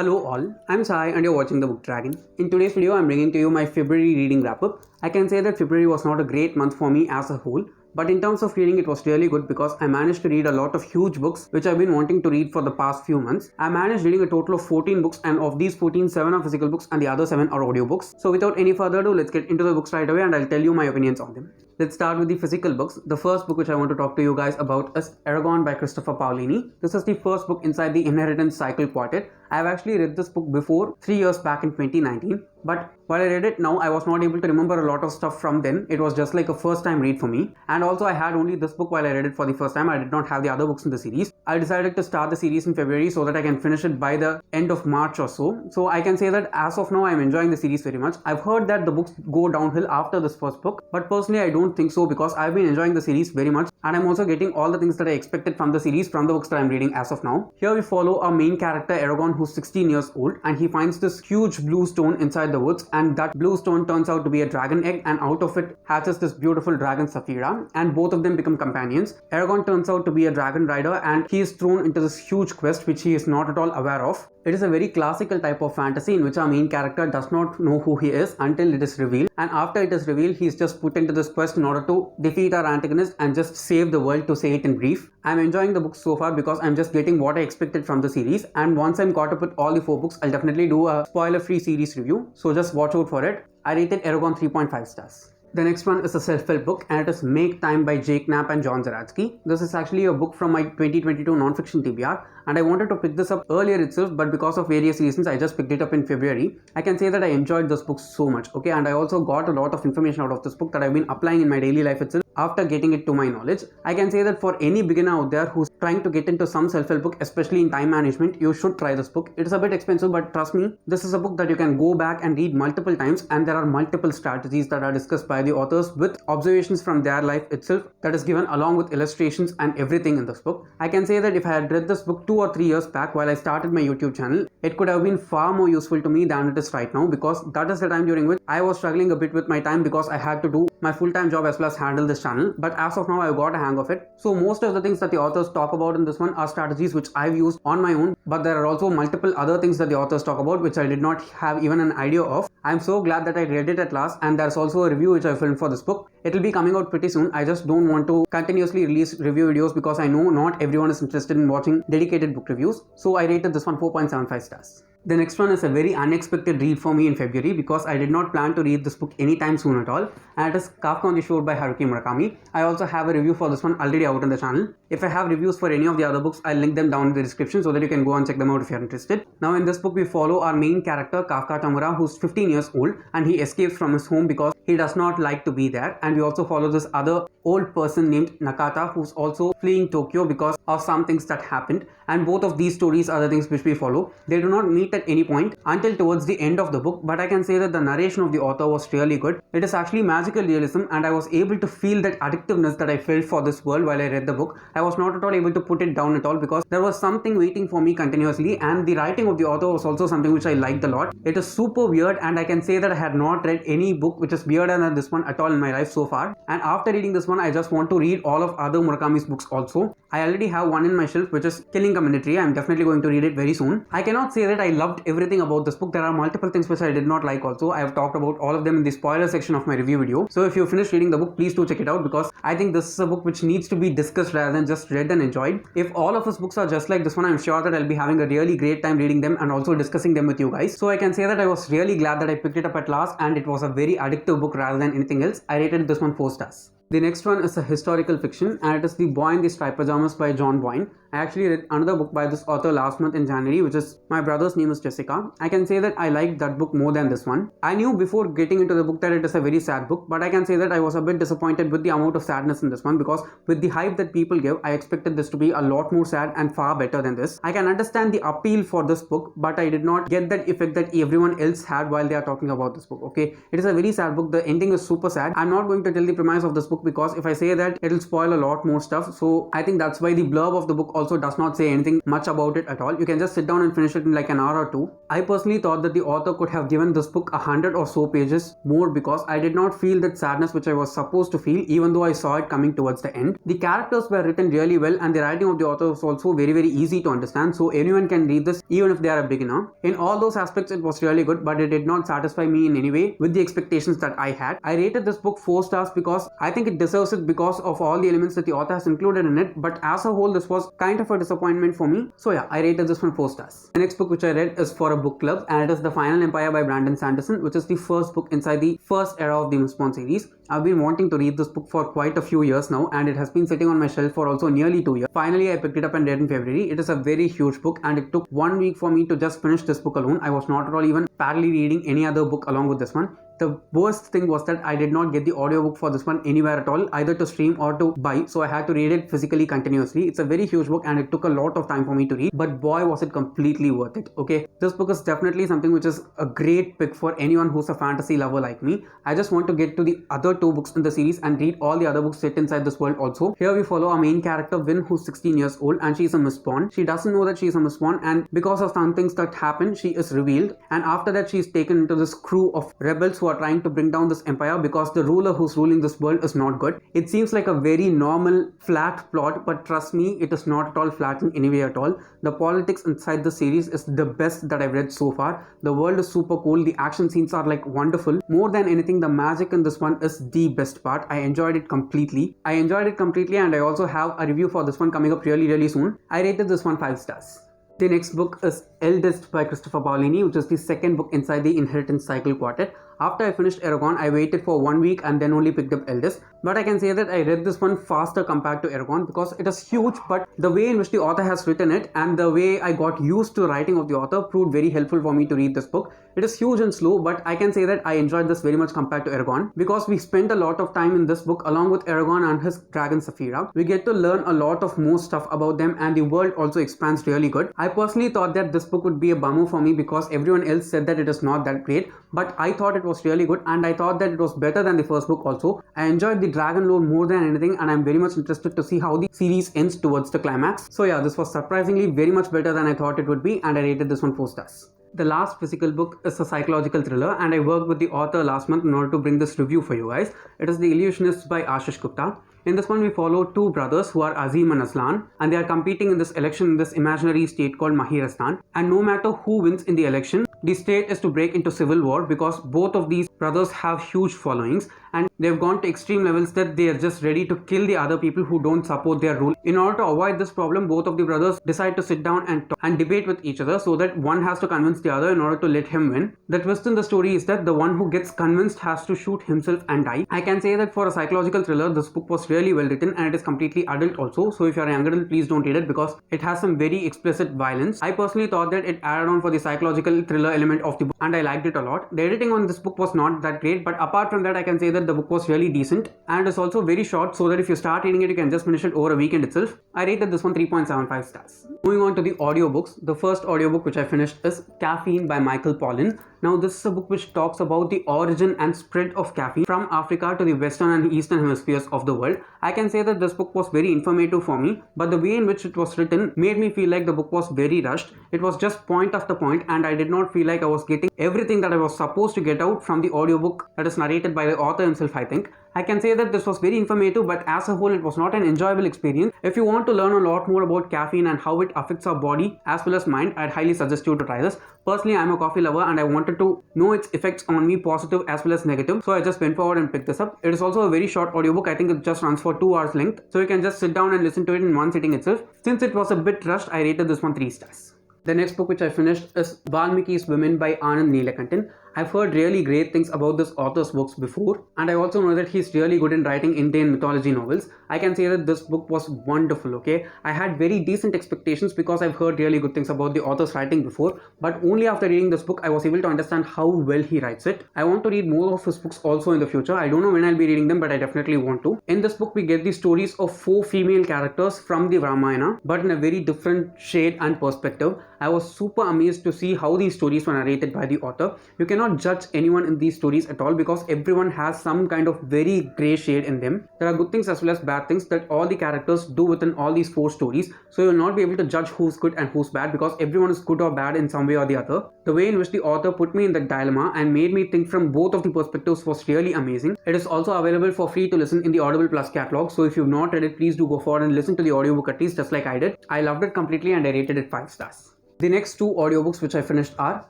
Hello all, I'm Sai and you're watching The Book Dragon. In today's video, I'm bringing to you my February reading wrap-up. I can say that February was not a great month for me as a whole, but in terms of reading, it was really good because I managed to read a lot of huge books which I've been wanting to read for the past few months. I managed reading a total of 14 books, and of these 14, 7 are physical books and the other 7 are audiobooks. So without any further ado, let's get into the books right away and I'll tell you my opinions on them. Let's start with the physical books. The first book which I want to talk to you guys about is Eragon by Christopher Paolini. This is the first book inside the Inheritance Cycle Quartet. I have actually read this book before 3 years back in 2019, but while I read it now, I was not able to remember a lot of stuff from then. It was just like a first time read for me, and also I had only this book while I read it for the first time. I did not have the other books in the series. I decided to start the series in February so that I can finish it by the end of March or so. So I can say that as of now I am enjoying the series very much. I've heard that the books go downhill after this first book, but personally I don't think so because I've been enjoying the series very much and I'm also getting all the things that I expected from the series from the books that I'm reading as of now. Here we follow our main character Eragon, who's 16 years old, and he finds this huge blue stone inside the woods, and that blue stone turns out to be a dragon egg, and out of it hatches this beautiful dragon Saphira, and both of them become companions. Eragon turns out to be a dragon rider and he is thrown into this huge quest which he is not at all aware of. It is a very classical type of fantasy in which our main character does not know who he is until it is revealed, and after it is revealed he is just put into this quest in order to defeat our antagonist and just save the world, to say it in brief. I am enjoying the book so far because I am just getting what I expected from the series, and once I am caught up with all the 4 books, I'll definitely do a spoiler-free series review, so just watch out for it. I rated Eragon 3.5 stars. The next one is a self-help book, and it is Make Time by Knapp and John Zeratsky. This is actually a book from my 2022 non-fiction TBR, and I wanted to pick this up earlier itself, but because of various reasons I just picked it up in February. I can say that I enjoyed this book so much, okay, and I also got a lot of information out of this book that I've been applying in my daily life itself after getting it to my knowledge. I can say that for any beginner out there who's trying to get into some self-help book, especially in time management, you should try this book. It is a bit expensive, but trust me, this is a book that you can go back and read multiple times, and there are multiple strategies that are discussed by the authors with observations from their life itself that is given along with illustrations and everything in this book. I can say that if I had read this book 2 or 3 years back while I started my YouTube channel, it could have been far more useful to me than it is right now, because that is the time during which I was struggling a bit with my time because I had to do my full-time job as well as handle this channel. But as of now, I've got a hang of it. So most of the things that the authors talk about in this one are strategies which I've used on my own, but there are also multiple other things that the authors talk about which I did not have even an idea of. I'm so glad that I read it at last, and there's also a review which I filmed for this book. It will be coming out pretty soon. I just don't want to continuously release review videos because I know not everyone is interested in watching dedicated book reviews. So I rated this one 4.75 stars. The next one is a very unexpected read for me in February because I did not plan to read this book anytime soon at all, and it is Kafka on the Shore by Haruki Murakami. I also have a review for this one already out on the channel. If I have reviews for any of the other books, I'll link them down in the description so that you can go and check them out if you're interested. Now in this book, we follow our main character Kafka Tamura, who's 15 years old, and he escapes from his home because he does not like to be there. And we also follow this other old person named Nakata, who's also fleeing Tokyo because of some things that happened. And both of these stories are the things which we follow. They do not meet at any point until towards the end of the book, but I can say that the narration of the author was really good. It is actually magical realism, and I was able to feel that addictiveness that I felt for this world while I read the book. I was not at all able to put it down at all because there was something waiting for me continuously, and the writing of the author was also something which I liked a lot. It is super weird, and I can say that I had not read any book which is weirder than this one at all in my life so far. And after reading this one, I just want to read all of other Murakami's books also. I already have one in my shelf which is Killing a Military. I'm definitely going to read it very soon. I cannot say that I loved everything about this book. There are multiple things which I did not like also. I have talked about all of them in the spoiler section of my review video. So if you finished reading the book, please do check it out because I think this is a book which needs to be discussed rather than just read and enjoyed. If all of his books are just like this one, I'm sure that I'll be having a really great time reading them and also discussing them with you guys. So I can say that I was really glad that I picked it up at last, and it was a very addictive book rather than anything else. I rated this one 4 stars. The next one is a historical fiction, and it is The Boy in the Striped Pajamas by John Boyne. I actually read another book by this author last month in January, which is My Brother's Name is Jessica. I can say that I liked that book more than this one. I knew before getting into the book that it is a very sad book, but I can say that I was a bit disappointed with the amount of sadness in this one because with the hype that people give, I expected this to be a lot more sad and far better than this. I can understand the appeal for this book, but I did not get that effect that everyone else had while they are talking about this book, okay? It is a very sad book. The ending is super sad. I'm not going to tell the premise of this book book because if I say that, it'll spoil a lot more stuff. So I think that's why the blurb of the book also does not say anything much about it at all. You can just sit down and finish it in like an hour or two. I personally thought that the author could have given this book 100 or so pages more because I did not feel that sadness which I was supposed to feel even though I saw it coming towards the end. The characters were written really well and the writing of the author was also very easy to understand, so anyone can read this even if they are a beginner. In all those aspects it was really good, but it did not satisfy me in any way with the expectations that I had. I rated this book 4 stars because I think it deserves it because of all the elements that the author has included in it, but as a whole this was kind of a disappointment for me. So yeah, I rated this one 4 stars. The next book which I read is for a book club and it is The Final Empire by Brandon Sanderson, which is the first book inside the first era of the Mistborn series. I've been wanting to read this book for quite a few years now and it has been sitting on my shelf for also nearly 2 years. Finally I picked it up and read in February. It is a very huge book and it took 1 week for me to just finish this book alone. I was not at all even parallelly reading any other book along with this one. The worst thing was that I did not get the audiobook for this one anywhere at all, either to stream or to buy, so I had to read it physically continuously. It's a very huge book and it took a lot of time for me to read, but boy was it completely worth it. Okay, this book is definitely something which is a great pick for anyone who's a fantasy lover like me. I just want to get to the other 2 books in the series and read all the other books set inside this world also. Here we follow our main character Vin, who's 16 years old and she's a Mistborn. She doesn't know that she's a Mistborn and because of some things that happen, she is revealed, and after that she's taken into this crew of rebels who are trying to bring down this empire because the ruler who's ruling this world is not good. It seems like a very normal flat plot, but trust me, it is not at all flat in any way at all. The politics inside the series is the best that I've read so far. The world is super cool, the action scenes are like wonderful. More than anything, the magic in this one is the best part. I enjoyed it completely and I also have a review for this one coming up really soon. I rated this one 5 stars. The next book is Eldest by Christopher Paolini, which is the second book inside the Inheritance Cycle Quartet. After I finished Eragon, I waited for 1 week and then only picked up Eldest. But I can say that I read this one faster compared to Eragon because it is huge, but the way in which the author has written it and the way I got used to writing of the author proved very helpful for me to read this book. It is huge and slow, but I can say that I enjoyed this very much compared to Eragon because we spent a lot of time in this book along with Eragon and his dragon Saphira. We get to learn a lot of more stuff about them and the world also expands really good. I personally thought that this book would be a bummer for me because everyone else said that it is not that great, but I thought it was really good and I thought that it was better than the first book also. I enjoyed the dragon lore more than anything and I'm very much interested to see how the series ends towards the climax. So yeah, this was surprisingly very much better than I thought it would be and I rated this one 4 stars. The last physical book is a psychological thriller and I worked with the author last month in order to bring this review for you guys. It is The Illusionists by Aashish Gupta. In this one we follow 2 brothers who are Azim and Aslan and they are competing in this election in this imaginary state called Mahiristan, and no matter who wins in the election, the state is to break into civil war because both of these brothers have huge followings and they've gone to extreme levels that they are just ready to kill the other people who don't support their rule. In order to avoid this problem, both of the brothers decide to sit down and talk and debate with each other so that one has to convince the other in order to let him win. The twist in the story is that the one who gets convinced has to shoot himself and die. I can say that for a psychological thriller, this book was really well written and it is completely adult also, so if you are a young adult, please don't read it because it has some very explicit violence. I personally thought that it added on for the psychological thriller element of the book and I liked it a lot. The editing on this book was not that great, but apart from that I can say that the book was really decent and it's also very short, so that if you start reading it you can just finish it over a weekend itself. I rated this one 3.75 stars. Moving on to the audiobooks, the first audiobook which I finished is Caffeine by Michael Pollan. Now this is a book which talks about the origin and spread of caffeine from Africa to the western and eastern hemispheres of the world. I can say that this book was very informative for me, but the way in which it was written made me feel like the book was very rushed. It was just point after point and I did not feel like I was getting everything that I was supposed to get out from the audiobook that is narrated by the author himself, I think. I can say that this was very informative, but as a whole it was not an enjoyable experience. If you want to learn a lot more about caffeine and how it affects our body as well as mind, I'd highly suggest you to try this. Personally, I'm a coffee lover and I wanted to know its effects on me, positive as well as negative, so I just went forward and picked this up. It is also a very short audiobook. I think it just runs for 2 hours length, so you can just sit down and listen to it in one sitting itself. Since it was a bit rushed, I rated this one 3 stars. The next book which I finished is VALMIKI'S Women by Anand Neelakantan. I've heard really great things about this author's works before, and I also know that he's really good in writing Indian mythology novels. I can say that this book was wonderful, okay? I had very decent expectations because I've heard really good things about the author's writing before, but only after reading this book I was able to understand how well he writes it. I want to read more of his books also in the future. I don't know when I'll be reading them, but I definitely want to. In this book we get the stories of 4 female characters from the Ramayana, but in a very different shade and perspective. I was super amazed to see how these stories were narrated by the author. You cannot cannot judge anyone in these stories at all because everyone has some kind of very grey shade in them. There are good things as well as bad things that all the characters do within all these 4 stories, so you will not be able to judge who's good and who's bad because everyone is good or bad in some way or the other. The way in which the author put me in that dilemma and made me think from both of the perspectives was really amazing. It is also available for free to listen in the Audible Plus catalog, so if you've not read it, please do go forward and listen to the audiobook at least, just like I did. I loved it completely and I rated it 5 stars. The next 2 audiobooks which I finished are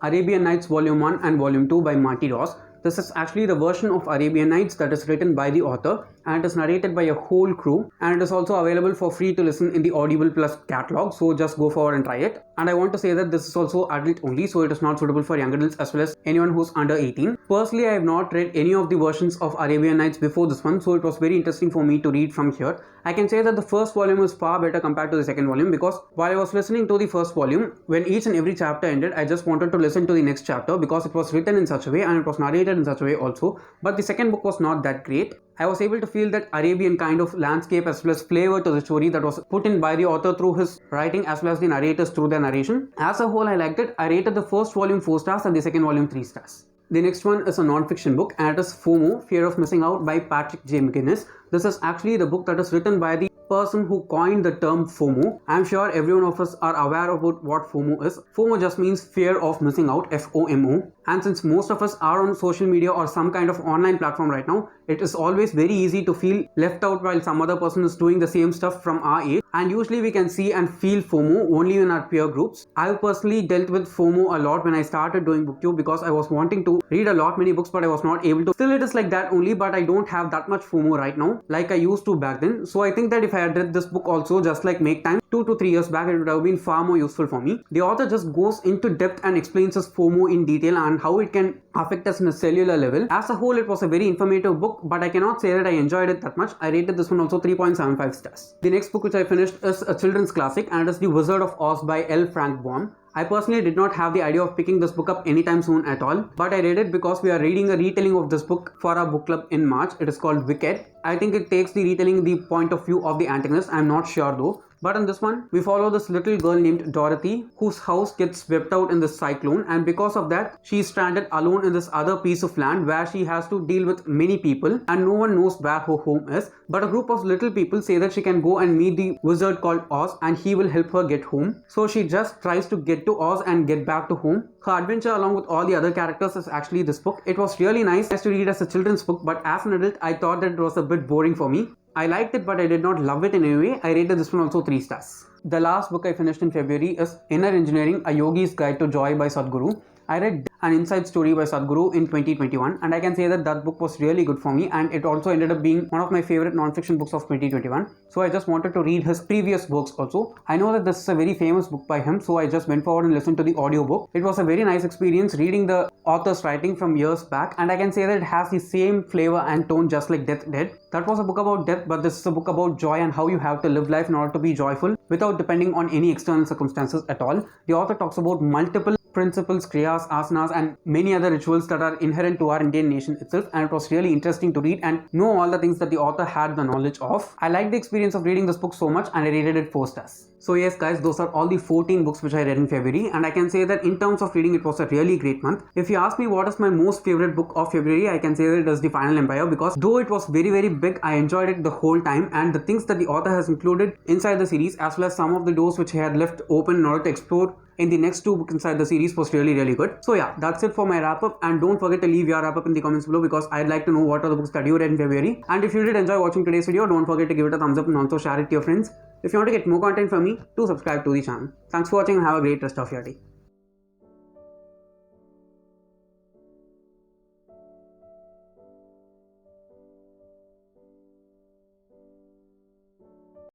Arabian Nights Volume 1 and Volume 2 by Marty Ross. This is actually the version of Arabian Nights that is written by the author and it is narrated by a whole crew, and it is also available for free to listen in the Audible Plus catalog, so just go forward and try it. And I want to say that this is also adult only, so it is not suitable for young adults as well as anyone who's under 18. Personally, I have not read any of the versions of Arabian Nights before this one, so it was very interesting for me to read from here. I can say that the first volume is far better compared to the second volume because while I was listening to the first volume, when each and every chapter ended, I just wanted to listen to the next chapter because it was written in such a way and it was narrated in such a way also. But the second book was not that great. I was able to feel that Arabian kind of landscape as well as flavor to the story that was put in by the author through his writing as well as the narrators through their narration. As a whole, I liked it. I rated the first volume 4 stars and the second volume 3 stars. The next one is a non-fiction book and it is FOMO, Fear of Missing Out by Patrick J. McGinnis. This is actually the book that is written by the person who coined the term FOMO. I'm sure every one of us are aware about what FOMO is. FOMO just means fear of missing out, FOMO. And since most of us are on social media or some kind of online platform right now, it is always very easy to feel left out while some other person is doing the same stuff from our age. And usually we can see and feel FOMO only in our peer groups. I personally dealt with FOMO a lot when I started doing booktube because I was wanting to read a lot many books but I was not able to. Still it is like that only, but I don't have that much FOMO right now like I used to back then. So I think that if I had read this book also just like Make Time 2 to 3 years back, it would have been far more useful for me. The author just goes into depth and explains his FOMO in detail and how it can affect us in a cellular level. As a whole, it was a very informative book, but I cannot say that I enjoyed it that much. I rated this one also 3.75 stars. The next book which I finished is a children's classic and it is The Wizard of Oz by L. Frank Baum. I personally did not have the idea of picking this book up anytime soon at all, but I read it because we are reading a retelling of this book for our book club in March. It is called Wicked. I think it takes the retelling the point of view of the antagonist. I am not sure though. But in this one, we follow this little girl named Dorothy whose house gets swept out in this cyclone, and because of that, she is stranded alone in this other piece of land where she has to deal with many people and no one knows where her home is. But a group of little people say that she can go and meet the wizard called Oz and he will help her get home. So she just tries to get to Oz and get back to home. Her adventure along with all the other characters is actually this book. It was really nice to read as a children's book, but as an adult, I thought that it was a bit boring for me. I liked it, but I did not love it in any way. I rated this one also 3 stars. The last book I finished in February is Inner Engineering, A Yogi's Guide to Joy by Sadhguru. I read An Inside Story by Sadhguru in 2021 and I can say that that book was really good for me, and it also ended up being one of my favorite non-fiction books of 2021. So I just wanted to read his previous works also. I know that this is a very famous book by him, so I just went forward and listened to the audiobook. It was a very nice experience reading the author's writing from years back, and I can say that it has the same flavor and tone just like Death Did. That was a book about death, but this is a book about joy and how you have to live life in order to be joyful without depending on any external circumstances at all. The author talks about multiple principles, kriyas, asanas and many other rituals that are inherent to our Indian nation itself, and it was really interesting to read and know all the things that the author had the knowledge of. I liked the experience of reading this book so much and I rated it 4 stars. So yes guys, those are all the 14 books which I read in February, and I can say that in terms of reading it was a really great month. If you ask me what is my most favorite book of February, I can say that it is The Final Empire, because though it was very big, I enjoyed it the whole time, and the things that the author has included inside the series as well as some of the doors which he had left open in order to explore in the next 2 books inside the series was really good. So yeah, that's it for my wrap up, and don't forget to leave your wrap up in the comments below because I'd like to know what are the books that you read in February. And if you did enjoy watching today's video, don't forget to give it a thumbs up and also share it to your friends. If you want to get more content from me, do subscribe to the channel. Thanks for watching and have a great rest of your day.